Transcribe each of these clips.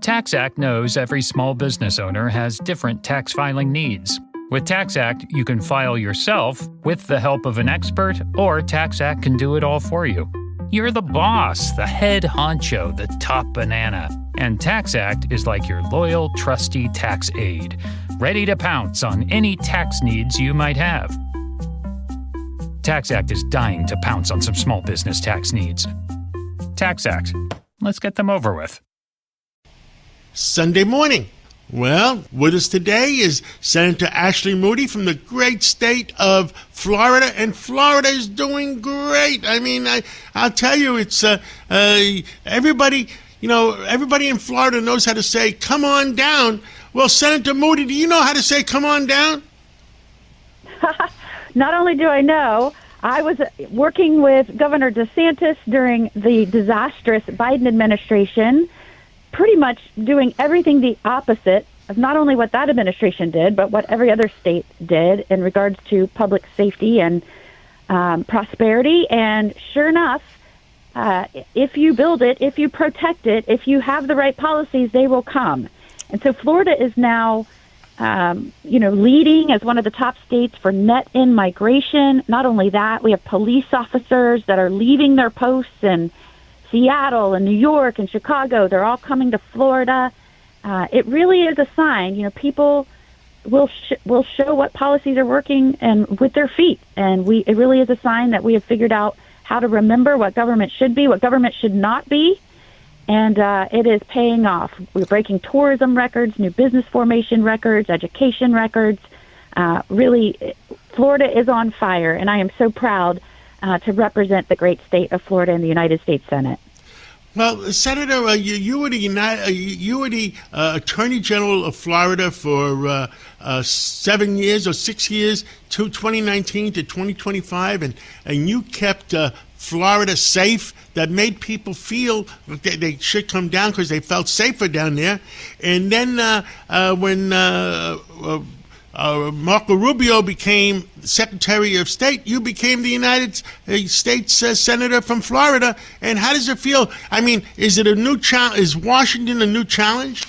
TaxAct knows every small business owner has different tax filing needs. With TaxAct, you can file yourself with the help of an expert, or TaxAct can do it all for you. You're the boss, the head honcho, the top banana. And TaxAct is like your loyal, trusty tax aide, ready to pounce on any tax needs you might have. TaxAct is dying to pounce on some small business tax needs. TaxAct. Let's get them over with. Sunday morning. Well, with us today is Senator Ashley Moody from the great state of Florida, and Florida is doing great. I mean, I'll tell you, it's everybody in Florida knows how to say, come on down. Well, Senator Moody, do you know how to say, come on down? Not only do I know, I was working with Governor DeSantis during the disastrous Biden administration, pretty much doing everything the opposite of not only what that administration did, but what every other state did in regards to public safety and prosperity. And sure enough, if you build it, if you protect it, if you have the right policies, they will come. And so Florida is now, leading as one of the top states for net in migration. Not only that, we have police officers that are leaving their posts in Seattle and New York and Chicago. They're all coming to Florida. It really is a sign. People will show what policies are working and with their feet. And it really is a sign that we have figured out how to remember what government should be, what government should not be. And it is paying off. We're breaking tourism records, new business formation records, education records. Really, Florida is on fire, and I am so proud to represent the great state of Florida in the United States Senate. Well, Senator, you were the Attorney General of Florida for 7 years or 6 years, 2019 to 2025, and you kept Florida safe. That made people feel that they should come down because they felt safer down there. And then when Marco Rubio became Secretary of State, you became the United States Senator from Florida. And how does it feel? I mean, is it a new challenge? Is Washington a new challenge?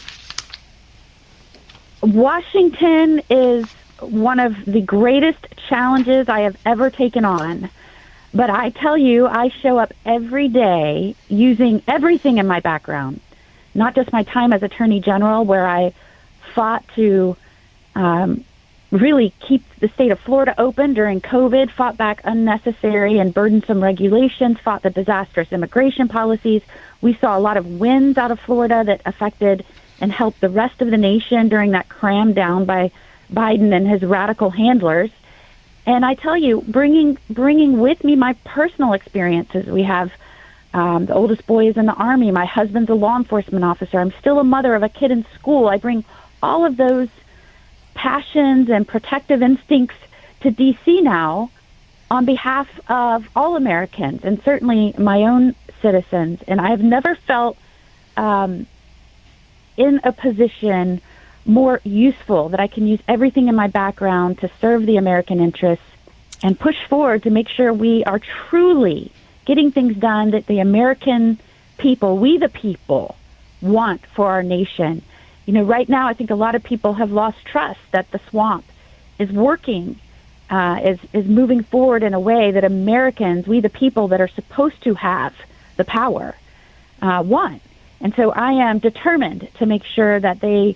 Washington is one of the greatest challenges I have ever taken on. But I tell you, I show up every day using everything in my background, not just my time as Attorney General, where I fought to really keep the state of Florida open during COVID, fought back unnecessary and burdensome regulations, fought the disastrous immigration policies. We saw a lot of wins out of Florida that affected and helped the rest of the nation during that cram down by Biden and his radical handlers. And I tell you, bringing with me my personal experiences. We have the oldest boy is in the Army. My husband's a law enforcement officer. I'm still a mother of a kid in school. I bring all of those passions and protective instincts to D.C. now on behalf of all Americans and certainly my own citizens. And I've never felt in a position more useful, that I can use everything in my background to serve the American interests and push forward to make sure we are truly getting things done that the American people, we the people, want for our nation. Right now I think a lot of people have lost trust that the swamp is working, is moving forward in a way that Americans, we the people that are supposed to have the power, want. And so I am determined to make sure that we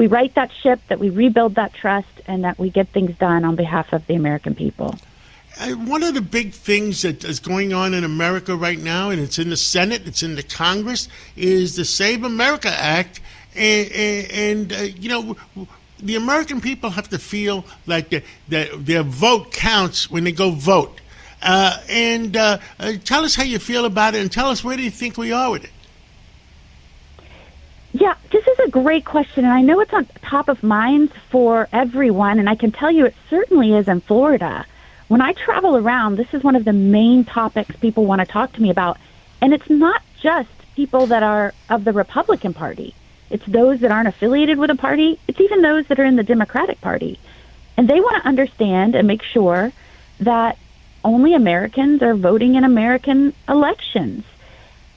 right that ship, that we rebuild that trust, and that we get things done on behalf of the American people. One of the big things that is going on in America right now, and it's in the Senate, it's in the Congress, is the Save America Act. And the American people have to feel like their vote counts when they go vote. Tell us how you feel about it, and tell us where do you think we are with it. Yeah, this is a great question, and I know it's on top of mind for everyone, and I can tell you it certainly is in Florida. When I travel around, this is one of the main topics people want to talk to me about, and it's not just people that are of the Republican Party. It's those that aren't affiliated with a party. It's even those that are in the Democratic Party. And they want to understand and make sure that only Americans are voting in American elections.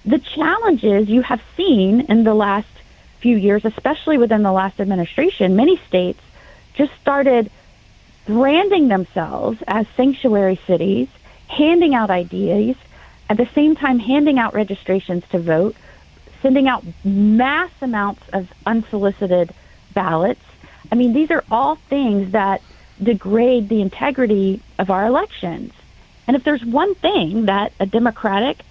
the challenges you have seen in the last few years, especially within the last administration, many states just started branding themselves as sanctuary cities, handing out IDs, at the same time handing out registrations to vote, sending out mass amounts of unsolicited ballots. I mean, these are all things that degrade the integrity of our elections. And if there's one thing that a democratic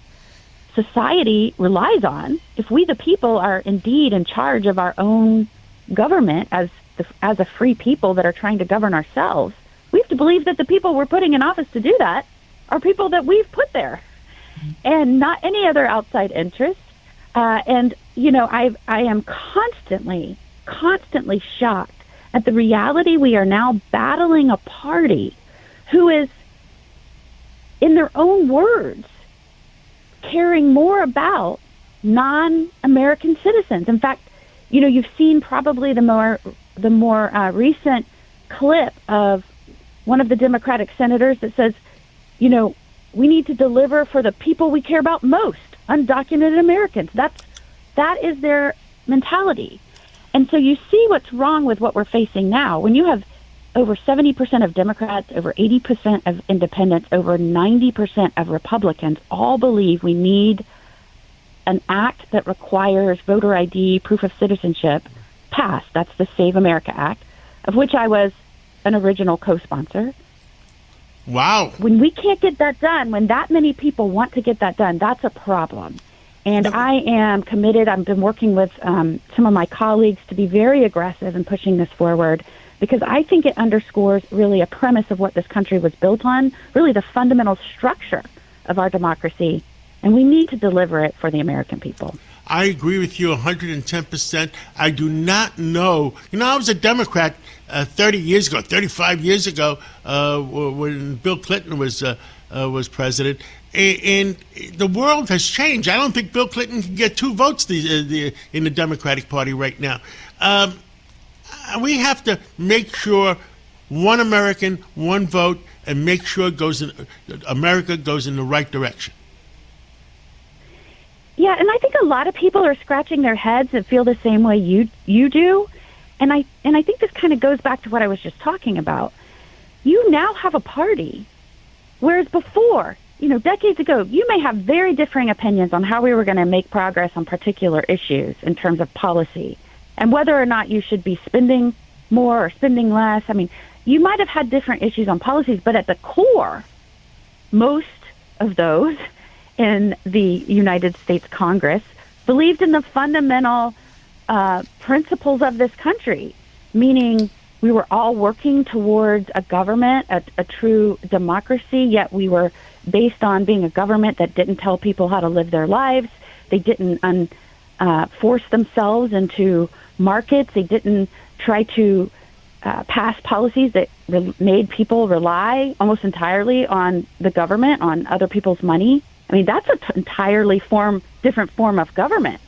society relies on, if we the people are indeed in charge of our own government as a free people that are trying to govern ourselves, we have to believe that the people we're putting in office to do that are people that we've put there and not any other outside interest. And, you know, I am constantly shocked at the reality we are now battling a party who is, in their own words, caring more about non-American citizens. In fact, you know, you've seen probably the more recent clip of one of the Democratic senators that says, you know, we need to deliver for the people we care about most, undocumented Americans. That is their mentality. And so you see what's wrong with what we're facing now. When you have over 70% of Democrats, over 80% of independents, over 90% of Republicans all believe we need an act that requires voter ID, proof of citizenship, passed. That's the Save America Act, of which I was an original co-sponsor. Wow. When we can't get that done, when that many people want to get that done, that's a problem. And I am committed. I've been working with some of my colleagues to be very aggressive in pushing this forward, because I think it underscores really a premise of what this country was built on, really the fundamental structure of our democracy, and we need to deliver it for the American people. I agree with you 110%. I do not know. You know, I was a Democrat 30 years ago, 35 years ago, when Bill Clinton was president. And the world has changed. I don't think Bill Clinton can get 2 votes in the Democratic Party right now. We have to make sure one American, one vote, and make sure America goes in the right direction. Yeah, and I think a lot of people are scratching their heads and feel the same way you do. And I think this kind of goes back to what I was just talking about. You now have a party, whereas before, you know, decades ago, you may have very differing opinions on how we were going to make progress on particular issues in terms of policy and whether or not you should be spending more or spending less. I mean, you might have had different issues on policies, but at the core, most of those in the United States Congress believed in the fundamental principles of this country, meaning we were all working towards a government, a true democracy, yet we were based on being a government that didn't tell people how to live their lives. They didn't force themselves into markets. They didn't try to pass policies that made people rely almost entirely on the government, on other people's money. I mean, that's an entirely different form of government.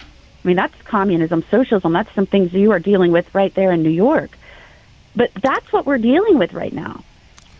I mean, that's communism, socialism. That's some things you are dealing with right there in New York. But that's what we're dealing with right now.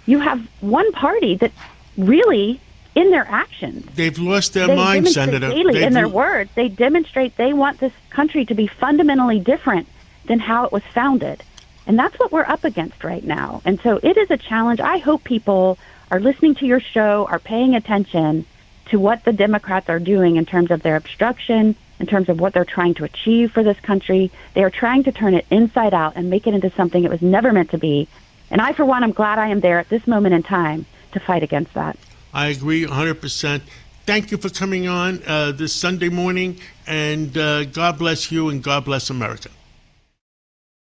You have one party that really, in their actions, they've lost their mind, Senator. Daily, in their words, they demonstrate they want this country to be fundamentally different than how it was founded. And that's what we're up against right now. And so it is a challenge. I hope people are listening to your show, are paying attention to what the Democrats are doing in terms of their obstruction, in terms of what they're trying to achieve for this country. They are trying to turn it inside out and make it into something it was never meant to be. And I, for one, am glad I am there at this moment in time to fight against that. I agree 100%. Thank you for coming on this Sunday morning, and God bless you and God bless America.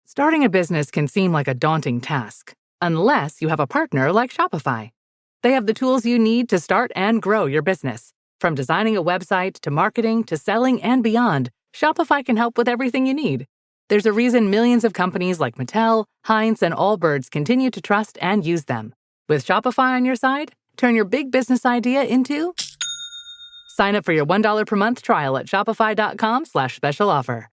Starting a business can seem like a daunting task, unless you have a partner like Shopify. They have the tools you need to start and grow your business. From designing a website to marketing to selling and beyond, Shopify can help with everything you need. There's a reason millions of companies like Mattel, Heinz, and Allbirds continue to trust and use them. With Shopify on your side, turn your big business idea into... Sign up for your $1 per month trial at shopify.com/special offer.